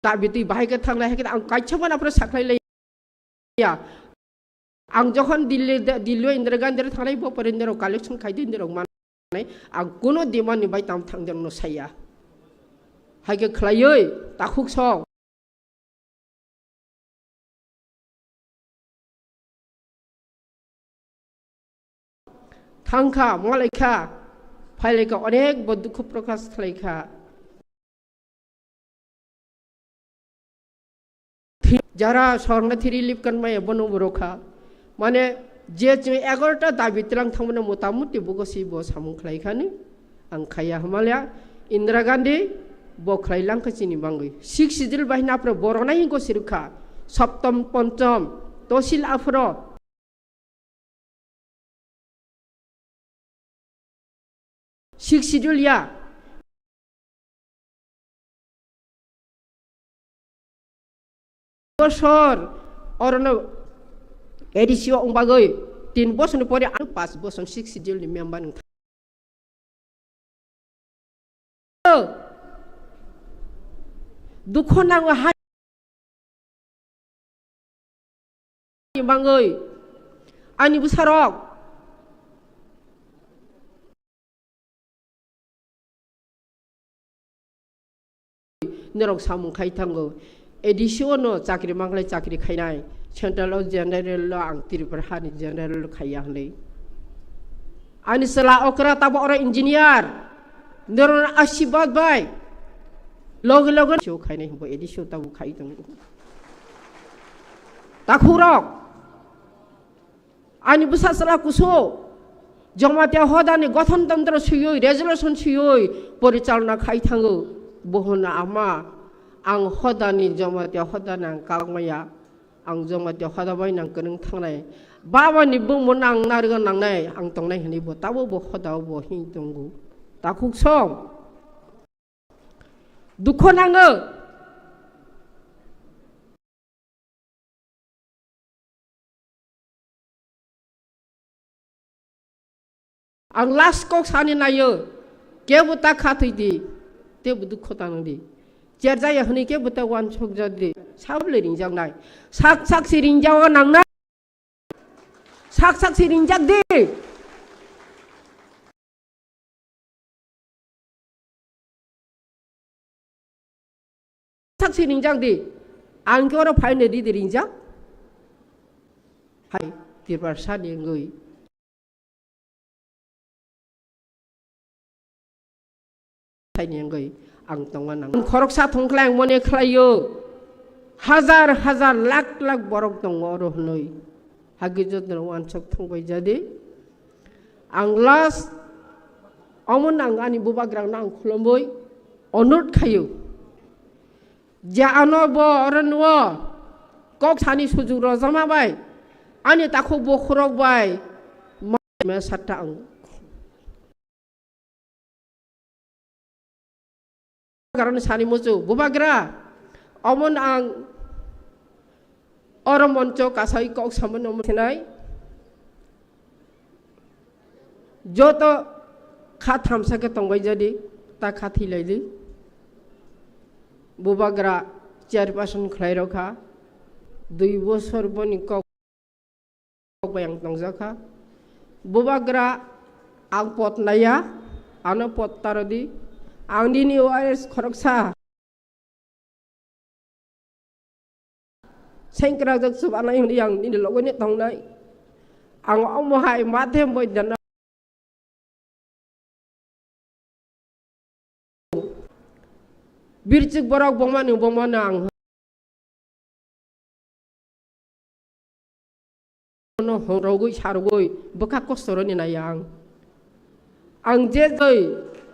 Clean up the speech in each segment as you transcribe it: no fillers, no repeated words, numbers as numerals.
tak betul bahaya ke thang lain kita ang kacau mana pernah saklai lagi ya ang johan dilo Indira Gandhi thang lain bawa perindero collection kai di Indira mana ang kuno demand ni baik tam thang jangan saya hai ke klayoi takuk song thangka malaika file का अनेक दुख प्रकाश खालायखा जरा शरणार्थी रिलीफ करनाय बनो बरखा माने जे 11टा दाबि तलां थांमोन मतामति बगसि ब सामु खालायखानि आं खाया हमालया इंदिरा गांधी ब खालायलांखसिनि बांगै सिक्स सिडिल बाहिनाफ्रा बरनाय गसिरुखा सप्तम पंचम तहसिल आफरो सिक्स सिडिल या बसर अरनो एडिसियो अंबागै 3 बोसोरनि परे आरो 5 बोसोर 6 सिडिलनि मेम्बार नोंथां दुख नाङो हा बांगै आंनि बुसारक नरक सामु खायथांगौ एडिसियोनो चाकरि मांगलाय चाकरि खायनाय सेंट्रल जनरल आं त्रिपुरा हानि जनरल खाया हनै आनि सला अकरा ताबो अरा इंजिनियर नरन आशीर्वाद बाय लग लग शो खायनाय हबो एडिसियो ताबो खायदों ताखुरक आनि बुसा सला कुसो जमातिया हदानि गठनतन्त्र सुयै रेजोल्युसन सुयै परिचालना खायथांगौ बहना आमा आं हदानि जमातिया हदाना कागमाया आं जमातिया हदाबाय नां गोनों थांनाय बाबानि बुंमोन आं नारगोन नांनाय आं तंनाय हनै बताबो ब हदाव ब हि दंगु ताखुक सम दुख नाङो आं लास्ट कक सानि नायो केबुता खाथैदि तेबु दुख तानदि जेर जाया हनै केबुता वान सक जादि साबले रिंजांनाय साक साक सिरिंजाव नांना साक साक सिरिंजाक दे साक सिरिंजाक दे आं के अर फाइने दि रिंजा हाय तिरपार सानि गई आं तंगानां खरकसा थंख्लाय मने खलायो हजार हजार लाख लाख बरक दङ अर हनै हागि जदन वानसक थंबाय जादि आं लास अमन आं आनि बुबाग्रां आं खुलुमबै अनुरोध खायो जे आनो ब अरनव कक सानि सुजुग रजामाबाय आनि ताखौ बखरकबाय मा सातटा आं karena sani musuh bubagra omon ang orang monco kasai kok sama nomor senai joto khatam sakit tongbai jadi tak khati lagi bubagra 4% khlai rokha 2 bosor boni kok bayang tongjaka bubagra ang pot naya ano pot tarodi आंनि नि वायरस खरकसा सेंक्रा जक सुबानाय हनि आं नि लगने तंनाय आं अमहाय माथे बयदना बिरचिक बरक बमानु बमाना आं न हरगै सारगै बखा कस्तरनि नाय आं जे जै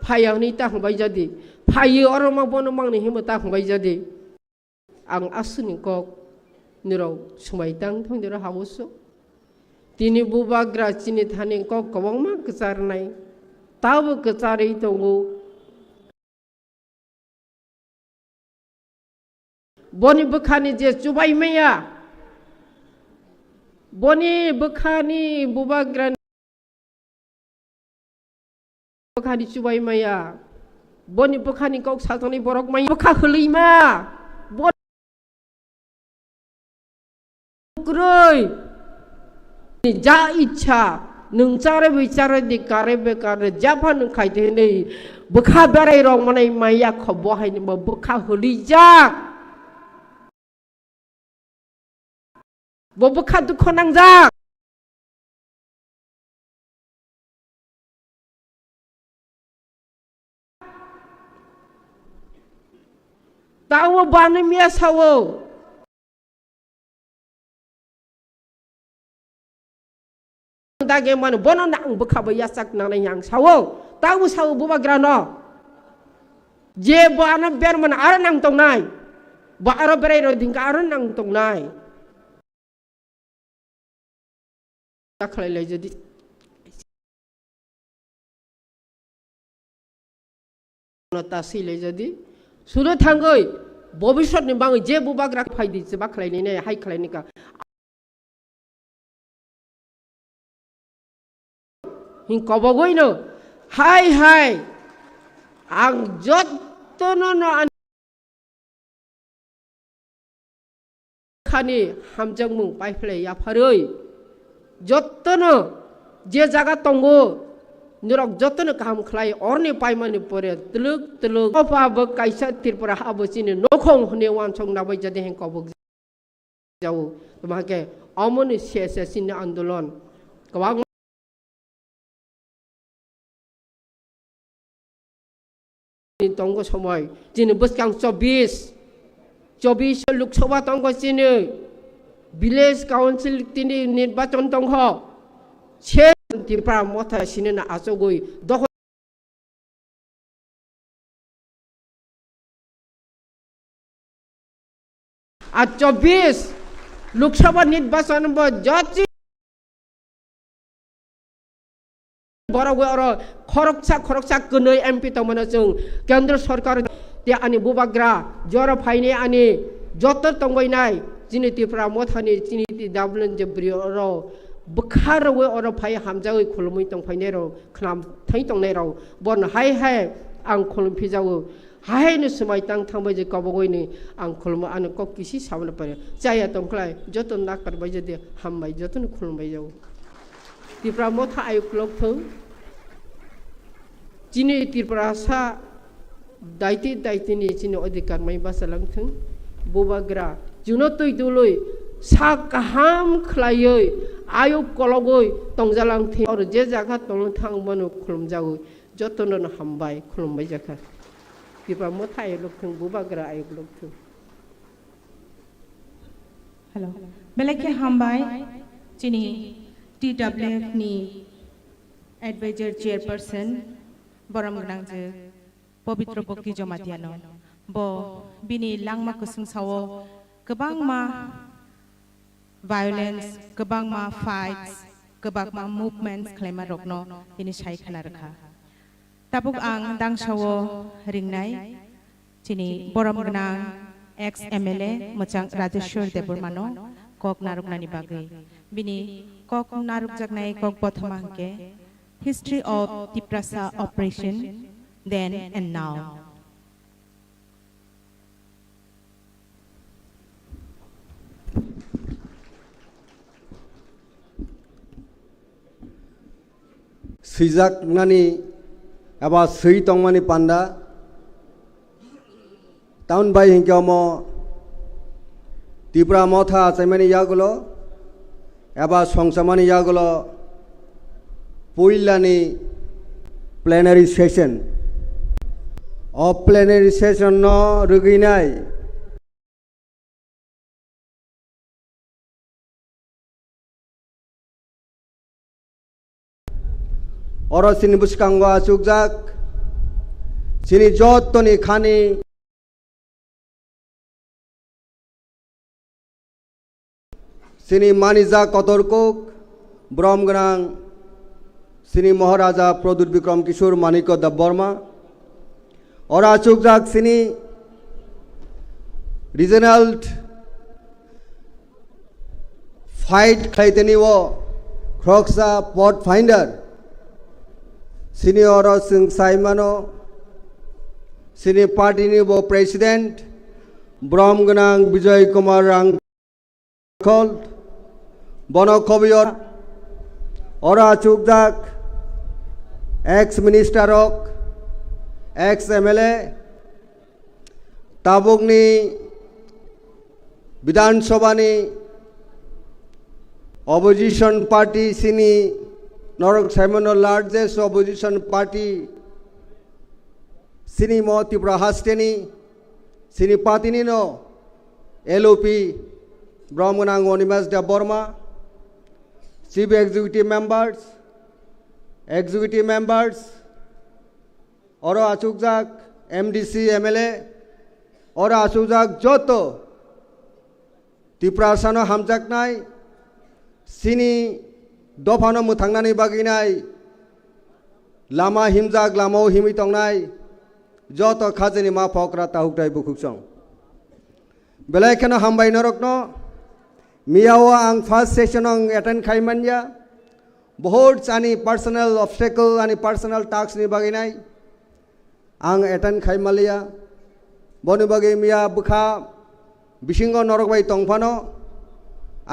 फायावनि ताखंबाय जादि फायो अरमा बनो मांनि हिमो ताखंबाय जादि आं आसुनि कक निराव समायतां थांदेर हावसो दिनै बुबाग्रा चिनि थानि कक गबांमा गचारनाय ताबो गचारै दङो बनि बोखानि जे चुबायमाया बनि बोखानि बुबाग्रा बखानि चुबाय माया बनि बखानि कक साजनै बरक माय बखा हलैमा rơi ja icha nung care bicara di kare bekare japa nung kaite nei bukha berai rong manai maya khobo hai ni bukha holi ja bo bukha du khonang ja tawo bani mia sawo dage man bono nang bukha ba yasak nang yang sawo tawo sawo buba grano je bana ber man ar nang tong nai ba ar berai ro ding ar nang tong nai takhlai le jadi notasi le jadi sudah tanggai bobisot ni bang je buba gra faidi sebab khlai ni ne hai khlai ni ka hin kobogoi no hai ang jottono no khani hamjang mung pai phlai ya pharoi jottono je jaga tongo nurok jottono kam khlai orni pai mani pore tuluk opa ba kaisa tirpura abosini nokhong hne wan chong na bai jade hen kobog jau tomake amoni sese sin andolon kwang tonggo somoy jini buskang 24 loksawa tonggo jini village council tini nirbachon tongho che tipra motha sinena asogoi dokho a 24 loksawa nirbachon bo jati বড় খরকছা কনৈ এমপি তমনা जों কেন্দ্র সরকার তে আনি বুবাগ্রা জর ফাইনে আনি যত তংবাইনাই जिनि तिप्रा मथानि जिनि दाबलन जब्रि र बखार वे और फाइ हामजागै खुलमै तंफाइने र खनाम थै तंनाय र बन हाय आं खुलम फिजावो हाय न समाय थांबाय जे कबगैनि आं खुलम आन ककिसि साबन पारे जाया तंखलाय जतन नाक करबाय जदि हामबाय जतन खुलमबाय जाव तिप्रा मथा आय क्लक थौ जिनि तिप्रा सा दायित्वनि जिनि अधिकार मै बासालांथों बुबाग्रा जुनो तै दुलै सा गाहाम खलायै आयु कलगै तंजालांथि और जे जागा तंग थांबनो खुलमजागो जतन हामबाय खुलमबाय जाखा तिप्रा मथा आय लकथों बुबाग्रा आय लकथों हेलो बेलेके हामबाय जिनि TWF नि एडवाइजर चेयरपर्सन बरम गनांजे पवित्र बक्ति जमातियानो ब बिनि लांमा कुसुं सावो गोबां मा वायलेंस गोबां मा फाइट्स गोबां मा मुभमेंट्स खालामा रखनो बिनि साय खाना रखा ताबुक आं दांसावो रिंनाय जिनि बरम गनां एक्स MLA मोजां राजेश्वर देबरमानो कक नारुकनानि बागै बिनि कक नारुक जागनाय कक बथमांके history of Tiprasa operation then and now Sijak nani aba sui tongmani panda town by hinkamo Tipra motha chaimani yagulo aba songsamani yagulo puilani plenary session of plenary session no ruginai oro sini buskangwa sugjak sini jottoni khani sini manija kotorkok bromgrang sini maharaja produt bikram kishor maniko da burma ora sugjak sini regional fight khaiteni wo kroksa pot finder sini oro sing saimano sini party ni bo president bromganang bijay kumar rang khol বনকবিয়র অরা চুকদাক x minister হক x MLA তাবুকনি বিধানসভানি opposition party সিনি নরক Simon largest opposition party সিনি ম ত্রিপুরা হাস্টেনি সিনি পাতিনি ন এলওপি ব্রহ্মনাং Animesh Debbarma chief executive members অর আচুকজাক এমডিসি এমএলএ অর আচুকজাক যত ত্রিপুরা সানো হামজাকনাই সিনি দফাनो मुथांनानै बागिनाय लामा हिमजाक लामाव हिमि तंनाय जत खाजनि मा फकरा ताहुकटाय बुखुकसं बेलायखनो हामबाय नरकनो मियाव आं फर्स्ट सेशन एटेंड खाइमानया बहुत आनी पर्सनल ऑब्स्टेकल आनी पर्सनल टास्क नि बागिनाय आं एटेंड खाइमालिया बनि बागै मिया बुखा बिसिंग नरकबाय तंफानो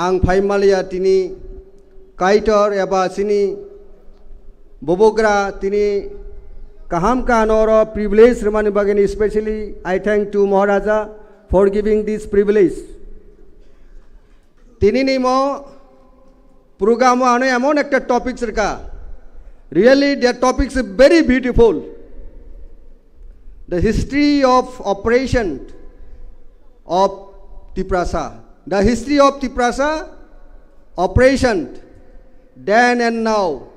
आं फाइमालिया तिनि काइटर एबा सिनी बोबोग्रा तिनी kaham ka noro privilege remani bagini especially I thank to Maharaja for giving this privilege tini ni mo program ane emon ekta topics ka really their topics are very beautiful the history of operation of Tiprasa the history of Tiprasa operation then and now